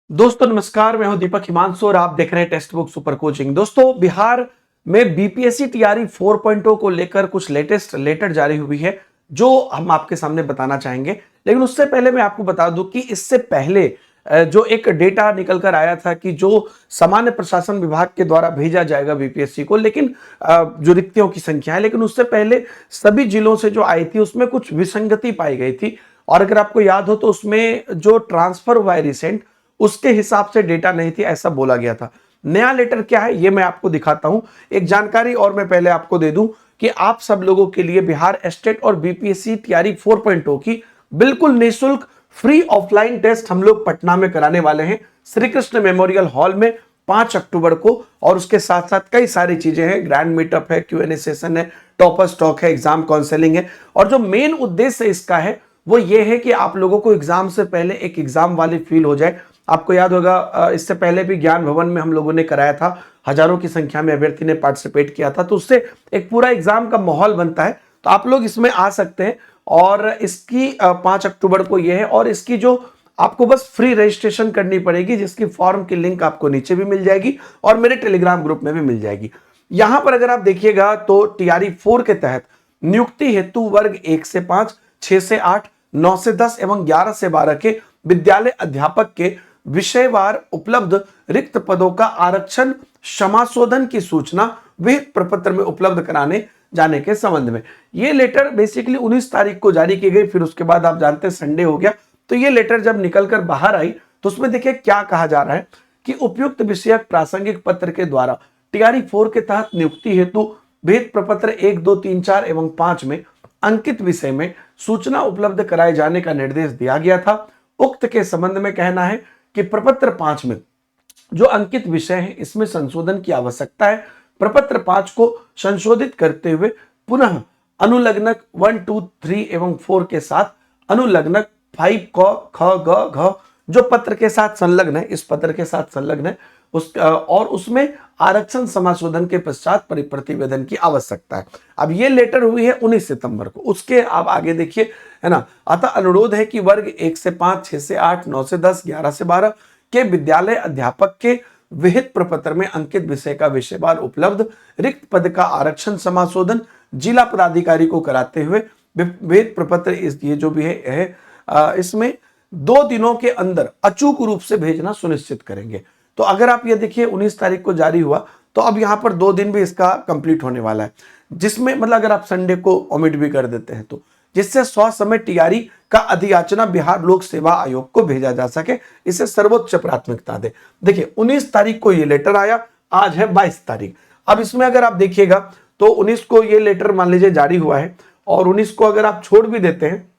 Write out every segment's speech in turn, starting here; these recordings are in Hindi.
दोस्तों नमस्कार, मैं हूं दीपक हिमांशु और आप देख रहे हैं टेक्स्ट बुक सुपर कोचिंग। दोस्तों बिहार में बीपीएससी टीआरई 4.0 को लेकर कुछ लेटेस्ट लेटर जारी हुई है जो हम आपके सामने बताना चाहेंगे। लेकिन उससे पहले मैं आपको बता दूं कि इससे पहले जो एक डेटा निकल कर आया था कि जो सामान्य प्रशासन विभाग के द्वारा भेजा जाएगा बीपीएससी को, लेकिन जो रिक्तियों की संख्या है, लेकिन उससे पहले सभी जिलों से जो आई थी उसमें कुछ विसंगति पाई गई थी। और अगर आपको याद हो तो उसमें जो ट्रांसफर हुआ है रिसेंट, उसके हिसाब से डेटा नहीं थी, ऐसा बोला गया था। नया लेटर क्या है ये मैं आपको दिखाता हूं। एक जानकारी और मैं पहले आपको दे दूं कि आप सब लोगों के लिए बिहार स्टेट और बीपीएससी टीआरई 4.0 की बिल्कुल निःशुल्क फ्री ऑफलाइन टेस्ट हम लोग पटना में कराने वाले हैं, श्री कृष्ण मेमोरियल हॉल में 5 अक्टूबर को। और उसके साथ साथ कई सारी चीजें हैं, ग्रैंड मीटअप है, क्यूएनए सेशन है, टॉपर स्टॉक है, एग्जाम काउंसलिंग है। और जो मेन उद्देश्य इसका है वो ये है कि आप लोगों को एग्जाम से पहले एक एग्जाम वाली फील हो जाए। आपको याद होगा इससे पहले भी ज्ञान भवन में हम लोगों ने कराया था, हजारों की संख्या में अभ्यर्थी ने पार्टिसिपेट किया था, तो उससे एक पूरा एग्जाम का माहौल बनता है। तो आप लोग इसमें आ सकते हैं और इसकी 5 अक्टूबर को यह है। और इसकी जो आपको बस फ्री रजिस्ट्रेशन करनी पड़ेगी, जिसकी फॉर्म की लिंक आपको नीचे भी मिल जाएगी और मेरे टेलीग्राम ग्रुप में भी मिल जाएगी। यहां पर अगर आप देखिएगा तो टीआरई 4 के तहत नियुक्ति हेतु वर्ग 1 से 5, 6 से 8, 9 से 10 एवं 11 से 12 के विद्यालय अध्यापक के विषयवार उपलब्ध रिक्त पदों का आरक्षण क्षमाशोधन की सूचना विहित प्रपत्र में उपलब्ध कराने जाने के संबंध में। यह लेटर बेसिकली 19 तारीख को जारी की गई, फिर उसके बाद आप जानते हैं संडे हो गया। तो यह लेटर जब निकलकर बाहर आई तो उसमें देखिए क्या कहा जा रहा है कि उपयुक्त विषयक प्रासंगिक पत्र के द्वारा टीआरई 4 के तहत नियुक्ति हेतु विहित प्रपत्र 1, 2, 3, 4 एवं 5 में अंकित विषय में सूचना उपलब्ध कराए जाने का निर्देश दिया गया था। उक्त के संबंध में कहना है कि प्रपत्र 5 में जो अंकित विषय है इसमें संशोधन की आवश्यकता है। प्रपत्र 5 को संशोधित करते हुए पुनः अनुलग्नक 1, 2, 3 एवं 4 के साथ अनुलग्नक 5 क, ख, ग, घ जो पत्र के साथ संलग्न है, इस पत्र के साथ संलग्न है और उसमें आरक्षण समाशोधन के पश्चात प्रतिवेदन की आवश्यकता है। अब ये लेटर हुई है 19 सितंबर को, उसके आप आगे देखिए, है ना। अतः अनुरोध है कि वर्ग 1 से 5, 6 से 8, 9 से 10, 11 से 12 के विद्यालय अध्यापक के विहित प्रपत्र में अंकित विषय का विषयवार उपलब्ध रिक्त पद का आरक्षण समाशोधन जिला पदाधिकारी को कराते हुए विहित प्रपत्र ये जो भी है इसमें 2 दिनों के अंदर अचूक रूप से भेजना सुनिश्चित करेंगे। तो अगर आप ये देखिए 19 तारीख को जारी हुआ तो अब यहां पर 2 दिन भी इसका कंप्लीट होने वाला है, जिसमें मतलब अगर आप संडे को ओमिट भी कर देते हैं तो जिससे 100 समय टीआरई का अधियाचना बिहार लोक सेवा आयोग को भेजा जा सके, इसे सर्वोच्च प्राथमिकता दे। देखिए 19 तारीख को ये लेटर आया, आज है 22 तारीख। अब इसमें अगर आप देखिएगा तो 19 को ये लेटर मान लीजिए जारी हुआ है और 19 को अगर आप छोड़ भी देते हैं,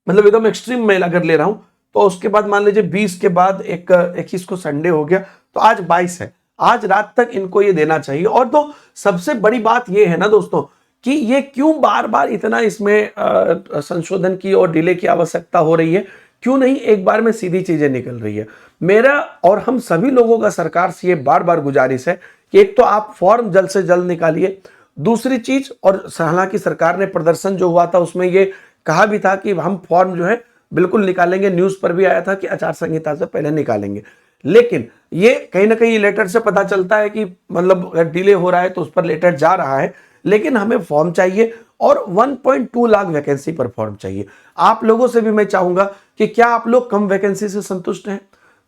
मतलब एकदम एक्सट्रीम में अगर ले रहा हूं, तो उसके बाद मान लीजिए 20 के बाद 21 को संडे हो गया तो आज 22 है, आज रात तक इनको ये देना चाहिए। और तो सबसे बड़ी बात ये है ना दोस्तों कि ये क्यों बार बार इतना इसमें संशोधन की और डिले की आवश्यकता हो रही है, क्यों नहीं एक बार में सीधी चीजें निकल रही है। मेरा और हम सभी लोगों का सरकार से ये बार बार गुजारिश है कि एक तो आप फॉर्म जल्द से जल्द निकालिए, दूसरी चीज, और हालांकि सरकार ने प्रदर्शन जो हुआ था उसमें ये कहा भी था कि हम फॉर्म जो है बिल्कुल निकालेंगे, न्यूज पर भी आया था कि आचार संहिता से पहले निकालेंगे। लेकिन ये कहीं ना कहीं लेटर से पता चलता है कि मतलब अगर डिले हो रहा है तो उस पर लेटर जा रहा है, लेकिन हमें फॉर्म चाहिए और 1.2 लाख वैकेंसी पर फॉर्म चाहिए। आप लोगों से भी मैं चाहूंगा कि क्या आप लोग कम वैकेंसी से संतुष्ट हैं?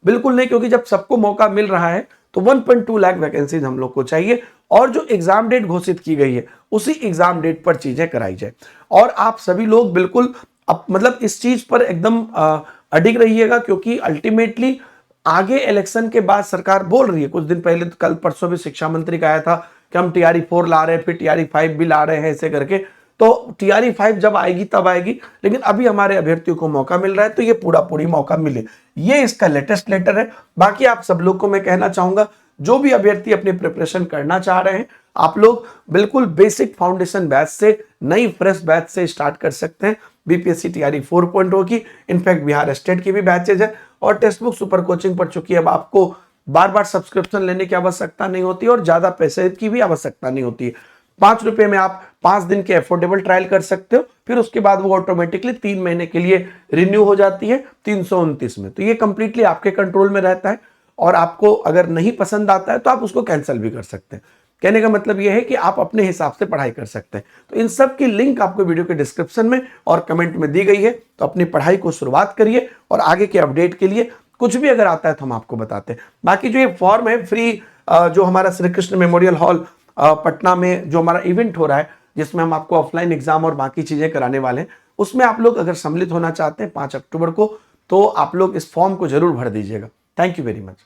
बिल्कुल नहीं, क्योंकि जब सबको मौका मिल रहा है तो 1.2 लाख वैकेंसी हम लोग को चाहिए और जो एग्जाम डेट घोषित की गई है उसी एग्जाम डेट पर चीजें कराई जाए। और आप सभी लोग बिल्कुल मतलब इस चीज पर एकदम अडिग रहिएगा, क्योंकि अल्टीमेटली आगे इलेक्शन के बाद सरकार बोल रही है, कुछ दिन पहले तो कल परसों भी शिक्षा मंत्री का आया था कि हम टीआरई 4 ला रहे हैं, फिर टीआरई 5 भी ला रहे हैं, ऐसे करके। तो टीआरई 5 जब आएगी तब आएगी, लेकिन अभी हमारे अभ्यर्थियों को मौका मिल रहा है तो ये पूरी मौका मिले, ये इसका लेटेस्ट लेटर है। बाकी आप सब लोग को मैं कहना चाहूंगा, जो भी अभ्यर्थी अपनी प्रिपरेशन करना चाह रहे हैं, आप लोग बिल्कुल बेसिक फाउंडेशन बैच से, नई फ्रेश बैच से स्टार्ट कर सकते हैं बीपीएससी टीआरई 4.0 की। इनफैक्ट बिहार स्टेट की भी बैचेज है और टेक्स्ट बुक सुपर कोचिंग पढ़ चुकी है। अब आपको बार बार सब्सक्रिप्शन लेने की आवश्यकता नहीं होती और ज्यादा पैसे की भी आवश्यकता नहीं होती है। 5 रुपए में आप 5 दिन के अफोर्डेबल ट्रायल कर सकते हो, फिर उसके बाद वो ऑटोमेटिकली 3 महीने के लिए रिन्यू हो जाती है 329 में। तो ये कंप्लीटली आपके कंट्रोल में रहता है, और आपको अगर नहीं पसंद आता है तो आप उसको कैंसिल भी कर सकते हैं। कहने का मतलब यह है कि आप अपने हिसाब से पढ़ाई कर सकते हैं। तो इन सब की लिंक आपको वीडियो के डिस्क्रिप्शन में और कमेंट में दी गई है। तो अपनी पढ़ाई को शुरुआत करिए, और आगे के अपडेट के लिए कुछ भी अगर आता है तो हम आपको बताते हैं। बाकी जो ये फॉर्म है फ्री, जो हमारा श्री कृष्ण मेमोरियल हॉल पटना में जो हमारा इवेंट हो रहा है, जिसमें हम आपको ऑफलाइन एग्जाम और बाकी चीजें कराने वाले हैं, उसमें आप लोग अगर सम्मिलित होना चाहते हैं 5 अक्टूबर को, तो आप लोग इस फॉर्म को जरूर भर दीजिएगा। Thank you very much.